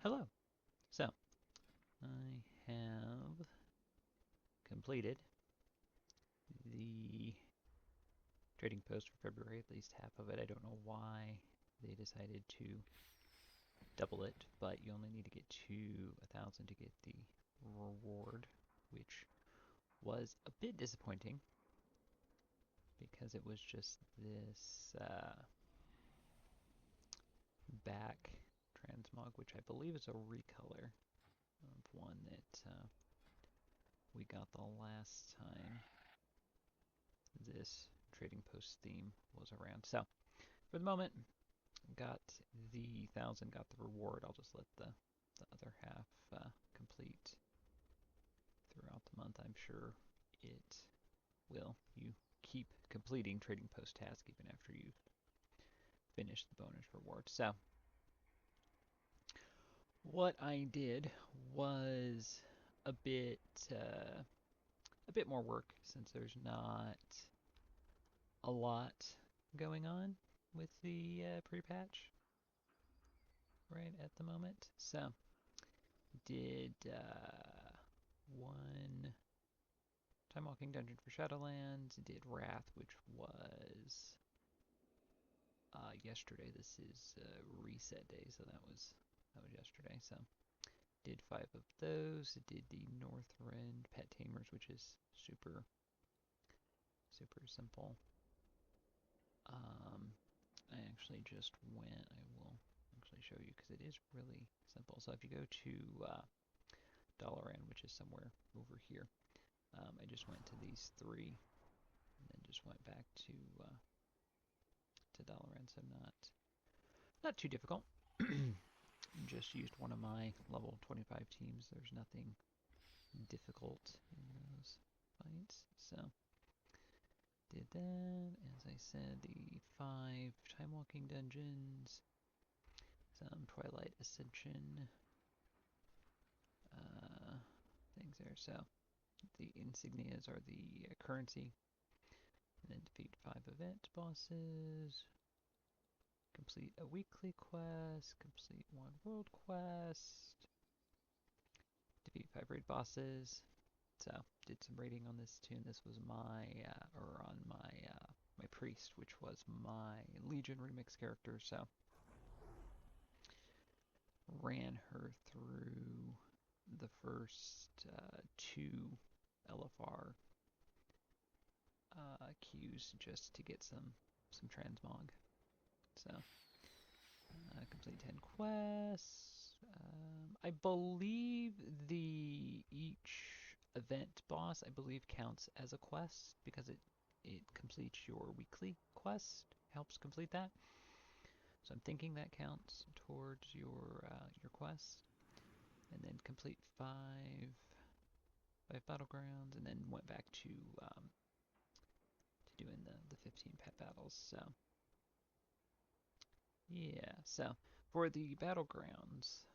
Hello. So, I have completed the trading post for February, at least half of it. I don't know why they decided to double it, but you only need to get to 1,000 to get the reward, which was a bit disappointing because it was just this back transmog, which I believe is a recolor of one that we got the last time this trading post theme was around. So, for the moment, got the 1,000, got the reward. I'll just let the other half complete throughout the month. I'm sure it will. You keep completing trading post tasks even after you've finished the bonus reward. So, what I did was a bit more work since there's not a lot going on with the pre-patch right at the moment. So did one Time Walking Dungeon for Shadowlands, did Wrath, which was yesterday. This is reset day, so that was yesterday. So did 5 of those. Did the Northrend Pet Tamers, which is super simple. I actually just went. I will actually show you because it is really simple. So if you go to Dalaran, which is somewhere over here, I just went to these 3 and then just went back to Dalaran. So not too difficult. Just used one of my level 25 teams. There's nothing difficult in those fights. So did that. As I said, the 5 Time Walking Dungeons, some Twilight Ascension things there. So the insignias are the currency. And then defeat 5 event bosses. Complete a weekly quest. Complete 1 world quest. Defeat 5 raid bosses. So did some raiding on this too. And this was my my priest, which was my Legion remix character. So ran her through the first 2 LFR queues just to get some transmog. So complete 10 quests. I believe each event boss counts as a quest because it completes your weekly quest, helps complete that. So I'm thinking that counts towards your quest. And then complete 5 battlegrounds, and then went back to doing the 15 pet battles. So yeah, so for the battlegrounds,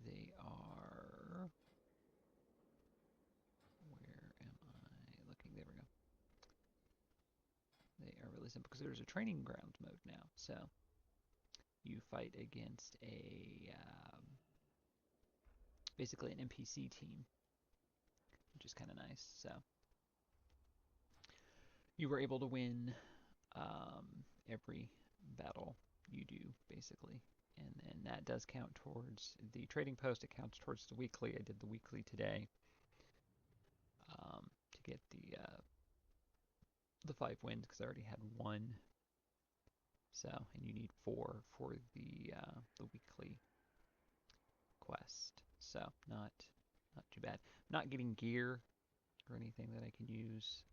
they are, where am I looking? There we go. They are really simple because there's a training ground mode now. So you fight against a basically an NPC team, which is kind of nice. So you were able to win every battle you do, basically. And then that does count towards the trading post. It counts towards the weekly. I did the weekly today to get the 5 wins because I already had 1. So, and you need 4 for the weekly quest. So, not too bad. Not getting gear or anything that I can use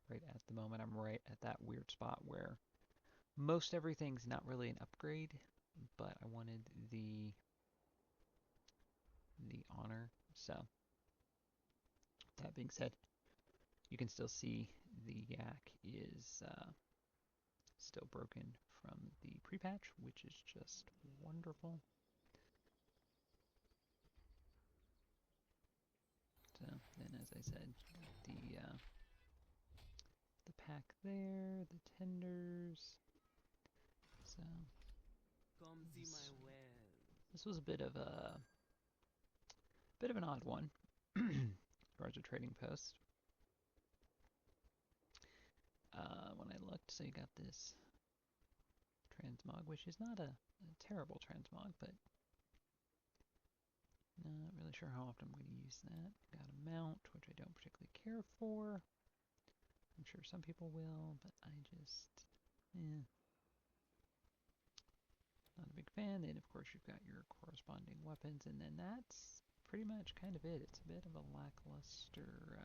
right at the moment. I'm right at that weird spot where most everything's not really an upgrade, but I wanted the honor. So that being said, you can still see the yak is still broken from the pre-patch, which is just wonderful. So then, as I said, the pack there, the tenders. So Come see my This was a bit of an odd one as far as a trading post. When I looked, so you got this transmog, which is not a terrible transmog, but not really sure how often I'm going to use that. Got a mount, which I don't particularly care for. I'm sure some people will, but I just, not a big fan. Then, of course, you've got your corresponding weapons, and then that's pretty much kind of it. It's a bit of a lackluster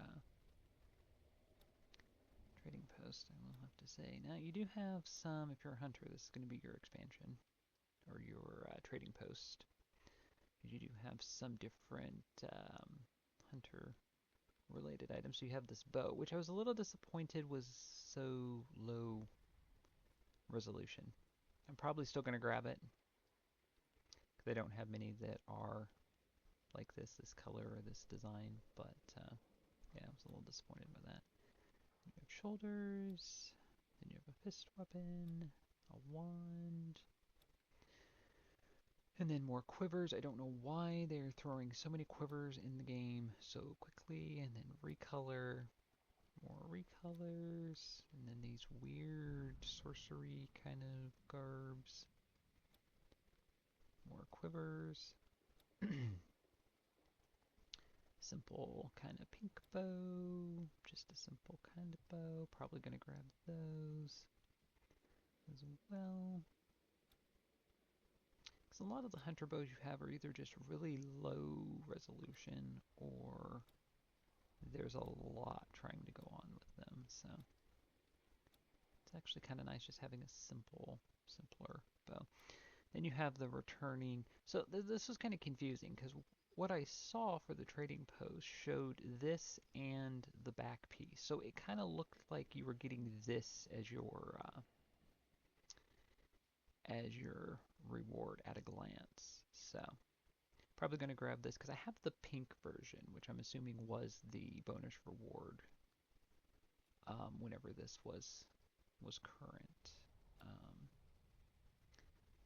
trading post, I will have to say. Now, you do have some, if you're a hunter, this is going to be your expansion, or your trading post. You do have some different hunter-related items. So you have this bow, which I was a little disappointed was so low resolution. I'm probably still going to grab it, because I don't have many that are like this color or this design, but yeah, I was a little disappointed by that. You have shoulders, then you have a fist weapon, a wand, and then more quivers. I don't know why they're throwing so many quivers in the game so quickly, and then recolor, more recolors, and then these weird sorcery kind of garbs, more quivers. Simple kind of pink bow, just a simple kind of bow. Probably going to grab those as well. Because a lot of the hunter bows you have are either just really low resolution or there's a lot trying to go on with them. So it's actually kind of nice just having a simpler bow. Then you have the returning. So this was kind of confusing because what I saw for the trading post showed this and the back piece. So it kind of looked like you were getting this as your reward at a glance. So probably going to grab this because I have the pink version, which I'm assuming was the bonus reward whenever this was current.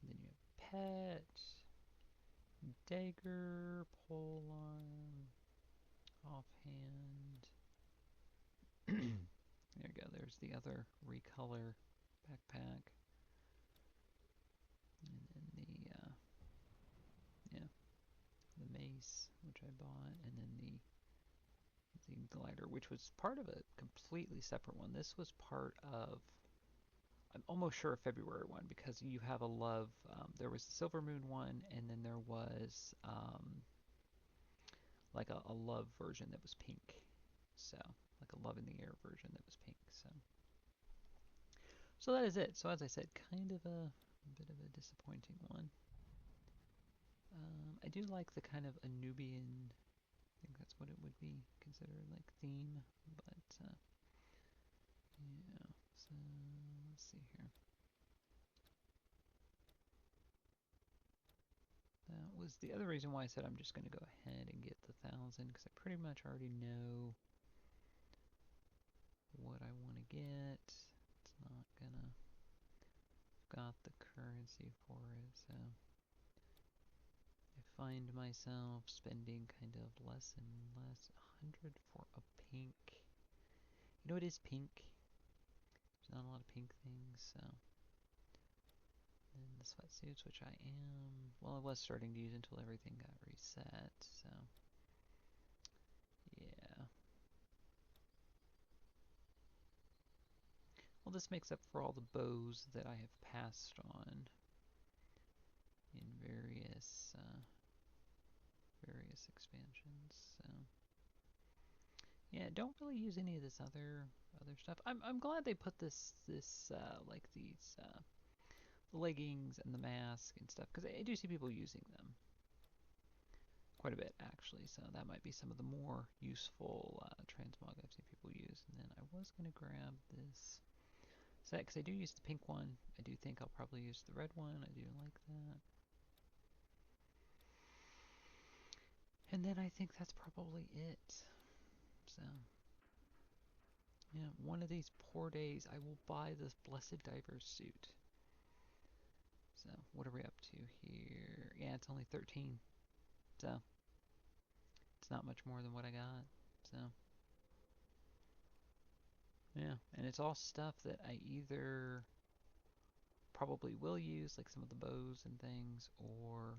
Then you have pet, dagger, polearm, offhand. There you go. There's the other recolor backpack, and then the mace, which I bought, and then the glider, which was part of a completely separate one. This was part of, I'm almost sure, a February one, because you have a love. There was the Silver Moon one, and then there was like a love version that was pink. So like a love in the air version that was pink. So that is it. So as I said, kind of a bit of a disappointing one. I do like the kind of Anubian, I think that's what it would be considered, like theme, but yeah. So let's see here. That was the other reason why I said I'm just going to go ahead and get the 1,000, because I pretty much already know what I want to get. It's not gonna, got the currency for it, so I find myself spending kind of less and less. 100 for a pink. You know, it is pink. There's not a lot of pink things, so. And the sweatsuits, which I am, well, I was starting to use until everything got reset, so. Yeah. Well, this makes up for all the bows that I have passed on in various expansions. So yeah, don't really use any of this other stuff. I'm glad they put this like these the leggings and the mask and stuff, because I do see people using them quite a bit actually. So that might be some of the more useful transmog I've seen people use. And then I was gonna grab this set because I do use the pink one. I do think I'll probably use the red one. I do like that. And then I think that's probably it. So yeah, one of these poor days I will buy this Blessed Diver's suit. So what are we up to here? Yeah, yeah, it's only 13. So, it's not much more than what I got. So, yeah. And it's all stuff that I either probably will use, like some of the bows and things, or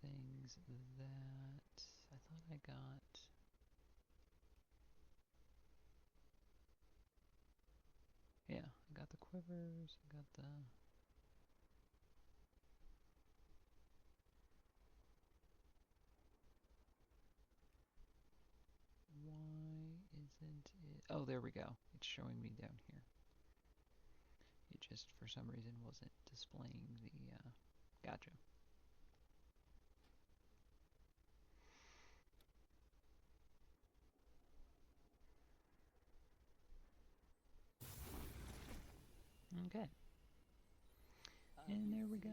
things that I thought I got. Yeah, I got the quivers, I got the... Why isn't it... Oh, there we go. It's showing me down here. It just, for some reason, wasn't displaying the... Gotcha. Okay. And there we go.